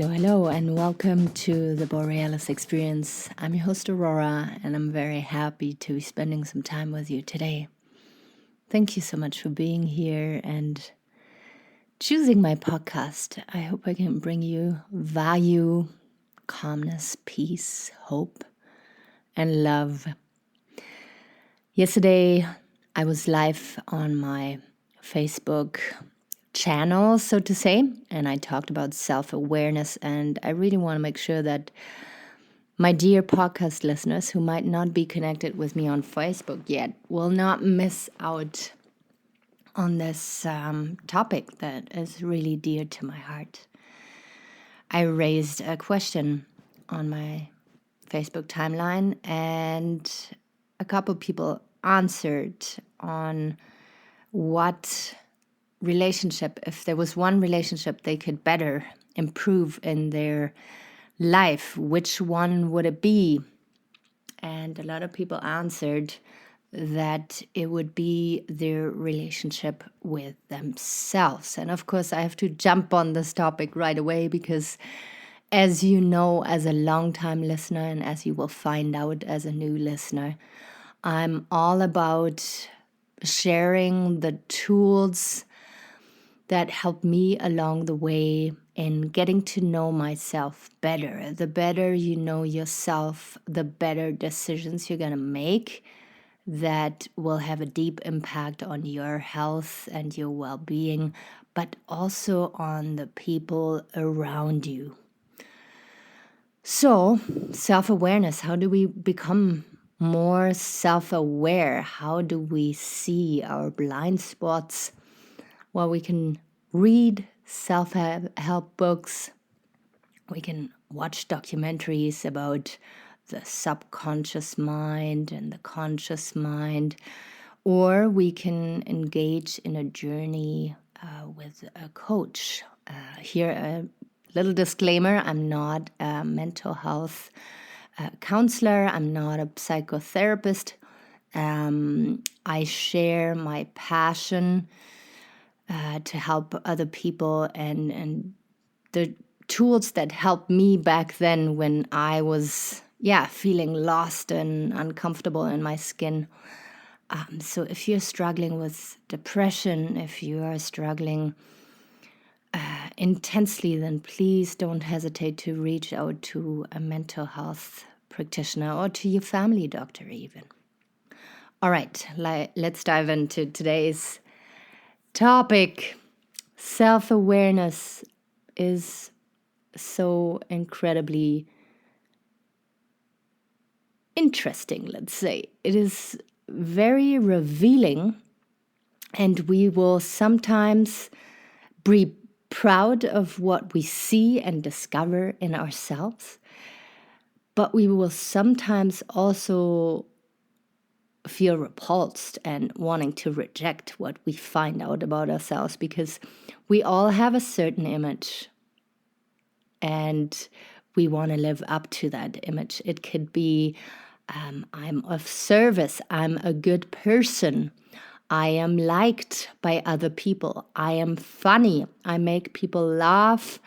Hello, and welcome to the Borealis Experience. I'm your host, Aurora, and I'm very happy to be spending some time with you today. Thank you so much for being here and choosing my podcast. I hope I can bring you value, calmness, peace, hope, and love. Yesterday, I was live on my Facebook channel, so to say, and I talked about self-awareness, and I really want to make sure that my dear podcast listeners who might not be connected with me on Facebook yet will not miss out on this topic that is really dear to my heart. I raised a question on my Facebook timeline, and a couple people answered on what relationship, if there was one relationship they could better improve in their life, which one would it be? And a lot of people answered that it would be their relationship with themselves. And of course, I have to jump on this topic right away because, as you know, as a long-time listener, and as you will find out as a new listener, I'm all about sharing the tools that help me along the way in getting to know myself better. The better you know yourself, the better decisions you're going to make that will have a deep impact on your health and your well-being, but also on the people around you. So, self-awareness, how do we become more self-aware? How do we see our blind spots? Well, we can read self-help books. We can watch documentaries about the subconscious mind and the conscious mind. Or we can engage in a journey with a coach. Here, a little disclaimer, I'm not a mental health counselor. I'm not a psychotherapist. I share my passion to help other people and the tools that helped me back then when I was, feeling lost and uncomfortable in my skin. So if you're struggling with depression, if you are struggling intensely, then please don't hesitate to reach out to a mental health practitioner or to your family doctor even. All right, let's dive into today's topic. Self-awareness is so incredibly interesting, let's say. It is very revealing, and we will sometimes be proud of what we see and discover in ourselves, but we will sometimes also feel repulsed and wanting to reject what we find out about ourselves, because we all have a certain image and we want to live up to that image. It could be I'm of service, I'm a good person, I am liked by other people, I am funny, I make people laugh,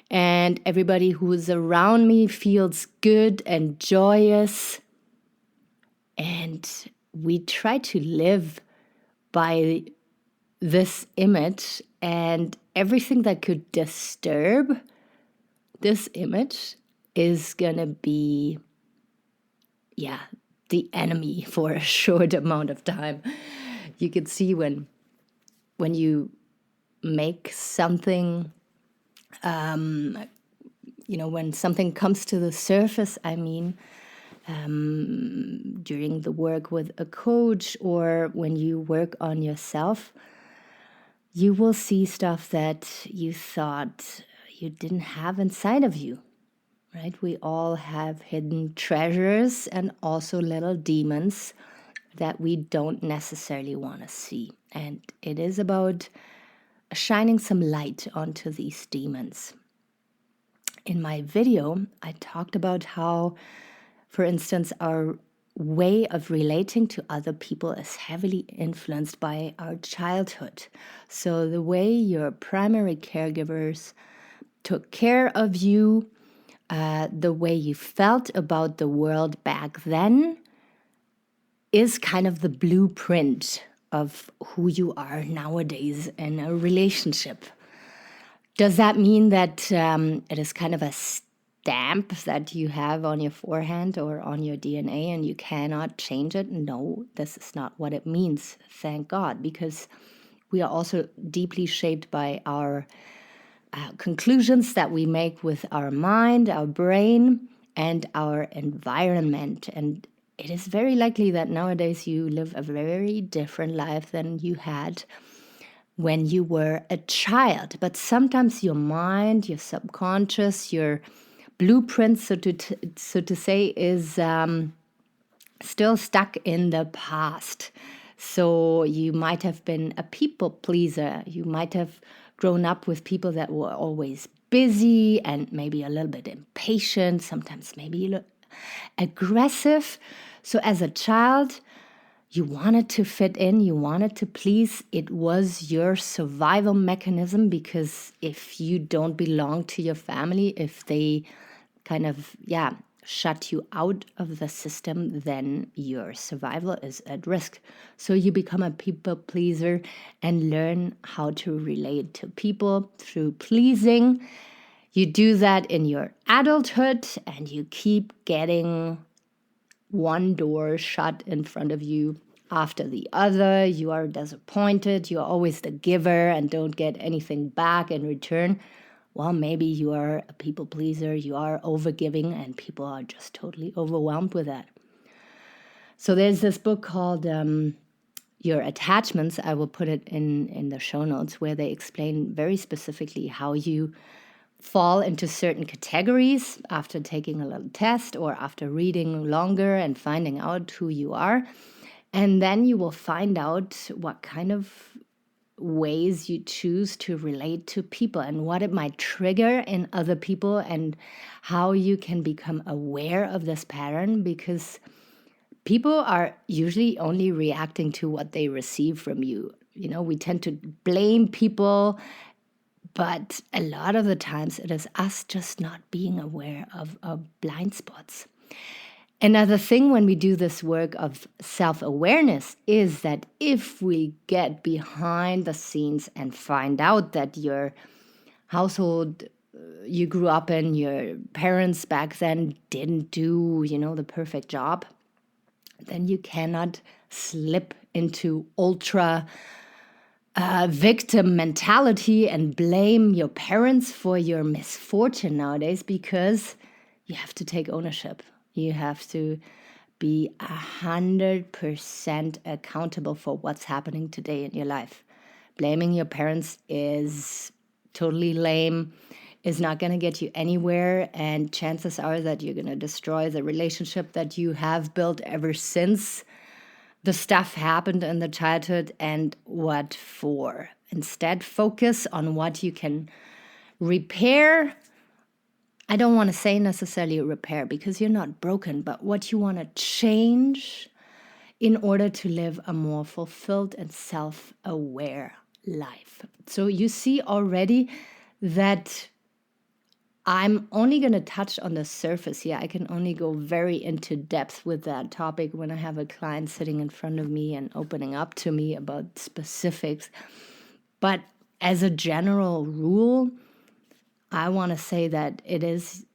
and everybody who is around me feels good and joyous. And we try to live by this image, and everything that could disturb this image is gonna be, the enemy for a short amount of time. You could see when you make something, when something comes to the surface, during the work with a coach or when you work on yourself, you will see stuff that you thought you didn't have inside of you, right? We all have hidden treasures and also little demons that we don't necessarily want to see. And it is about shining some light onto these demons. In my video, I talked about how, for instance, our way of relating to other people is heavily influenced by our childhood. So the way your primary caregivers took care of you, the way you felt about the world back then is kind of the blueprint of who you are nowadays in a relationship. Does that mean that it is kind of a stamp that you have on your forehead or on your DNA and you cannot change it? No, this is not what it means, thank God, because we are also deeply shaped by our conclusions that we make with our mind, our brain, and our environment. And it is very likely that nowadays you live a very different life than you had when you were a child. But sometimes your mind, your subconscious, your blueprint, so to say, is still stuck in the past. So you might have been a people pleaser. You might have grown up with people that were always busy and maybe a little bit impatient, sometimes maybe aggressive. So as a child, you wanted to fit in, you wanted to please. It was your survival mechanism, because if you don't belong to your family, if they kind of, shut you out of the system, then your survival is at risk. So you become a people pleaser and learn how to relate to people through pleasing. You do that in your adulthood and you keep getting one door shut in front of you after the other. You are disappointed. You are always the giver and don't get anything back in return. Well, maybe you are a people pleaser, you are overgiving, and people are just totally overwhelmed with that. So there's this book called Your Attachments. I will put it in the show notes, where they explain very specifically how you fall into certain categories after taking a little test or after reading longer and finding out who you are. And then you will find out what kind of ways you choose to relate to people and what it might trigger in other people, and how you can become aware of this pattern, because people are usually only reacting to what they receive from you. You know, we tend to blame people, but a lot of the times it is us just not being aware of blind spots. Another thing when we do this work of self-awareness is that if we get behind the scenes and find out that your household you grew up in, your parents back then didn't do, the perfect job, then you cannot slip into ultra victim mentality and blame your parents for your misfortune nowadays, because you have to take ownership. You have to be 100% accountable for what's happening today in your life. Blaming your parents is totally lame, is not going to get you anywhere, and chances are that you're going to destroy the relationship that you have built ever since the stuff happened in the childhood. And what for? Instead, focus on what you can repair. I don't want to say necessarily repair, because you're not broken, but what you want to change in order to live a more fulfilled and self-aware life. So you see already that I'm only going to touch on the surface here. I can only go very into depth with that topic when I have a client sitting in front of me and opening up to me about specifics. But as a general rule, I want to say that it is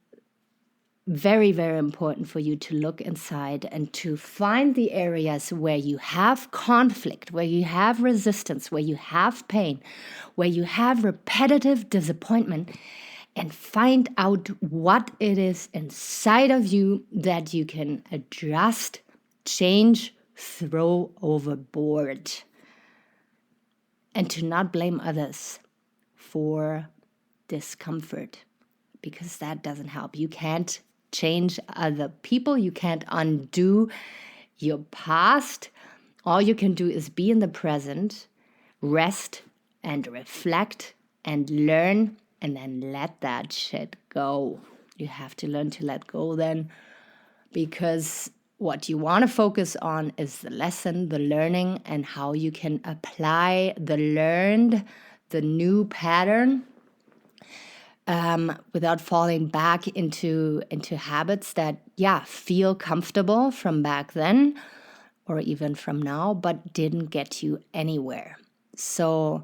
very, very important for you to look inside and to find the areas where you have conflict, where you have resistance, where you have pain, where you have repetitive disappointment, and find out what it is inside of you that you can adjust, change, throw overboard. And to not blame others for discomfort, because that doesn't help. You can't change other people. You can't undo your past. All you can do is be in the present, rest and reflect and learn, and then let that shit go. You have to learn to let go then, because what you want to focus on is the lesson, the learning, and how you can apply the learned, the new pattern without falling back into habits that, feel comfortable from back then or even from now, but didn't get you anywhere. So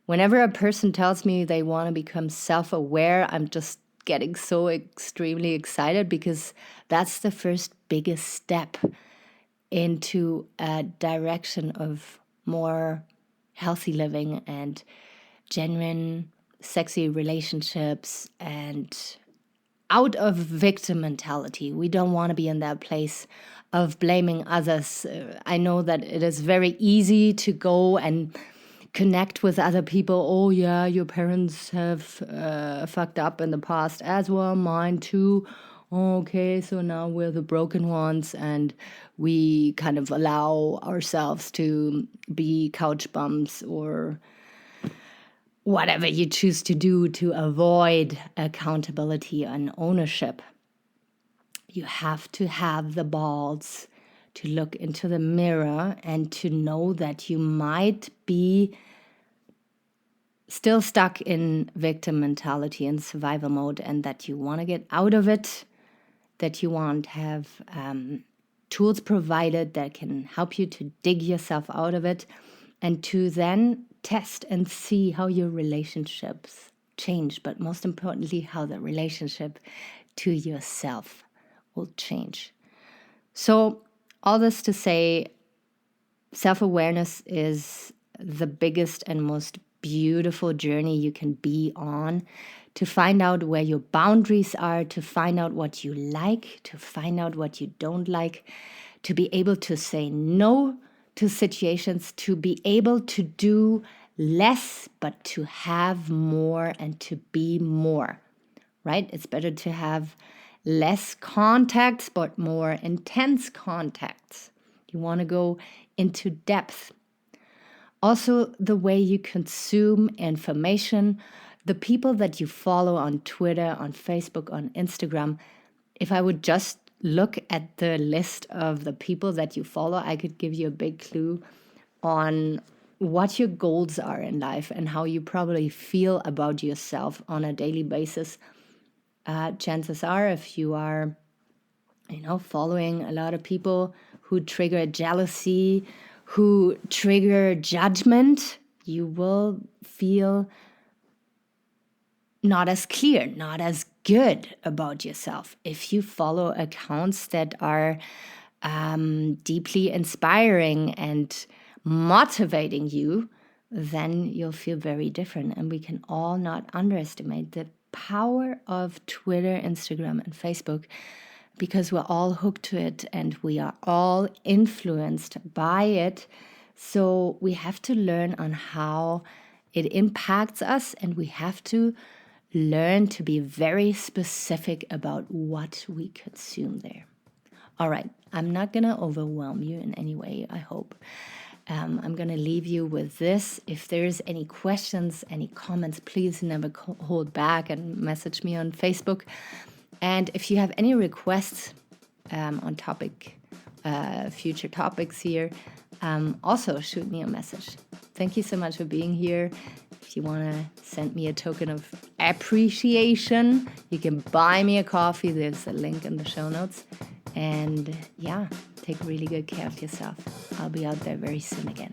whenever a person tells me they want to become self-aware, I'm just getting so extremely excited, because that's the first biggest step into a direction of more healthy living and genuine, sexy relationships, and out of victim mentality. We don't want to be in that place of blaming others. I know that it is very easy to go and connect with other people. Oh yeah, your parents have fucked up in the past as well, mine too. Okay, so now we're the broken ones, and we kind of allow ourselves to be couch bums or whatever you choose to do to avoid accountability and ownership. You have to have the balls to look into the mirror and to know that you might be still stuck in victim mentality and survival mode, and that you want to get out of it, that you want to have tools provided that can help you to dig yourself out of it, and to then test and see how your relationships change, but most importantly, how the relationship to yourself will change. So all this to say, self-awareness is the biggest and most beautiful journey you can be on, to find out where your boundaries are, to find out what you like, to find out what you don't like, to be able to say no to situations, to be able to do less, but to have more and to be more, right? It's better to have less contacts, but more intense contacts. You want to go into depth. Also, the way you consume information, the people that you follow on Twitter, on Facebook, on Instagram. If I would just look at the list of the people that you follow, I could give you a big clue on what your goals are in life and how you probably feel about yourself on a daily basis. Chances are, if you are, following a lot of people who trigger jealousy, who trigger judgment, you will feel not as clear, not as good about yourself. If you follow accounts that are deeply inspiring and motivating you, then you'll feel very different. And we can all not underestimate the power of Twitter, Instagram, and Facebook, because we're all hooked to it and we are all influenced by it. So we have to learn on how it impacts us, and we have to learn to be very specific about what we consume there. All right, I'm not going to overwhelm you in any way, I hope. I'm going to leave you with this. If there's any questions, any comments, please never hold back and message me on Facebook. And if you have any requests on future topics here, also shoot me a message. Thank you so much for being here. If you want to send me a token of appreciation, you can buy me a coffee. There's a link in the show notes. And take really good care of yourself. I'll be out there very soon again.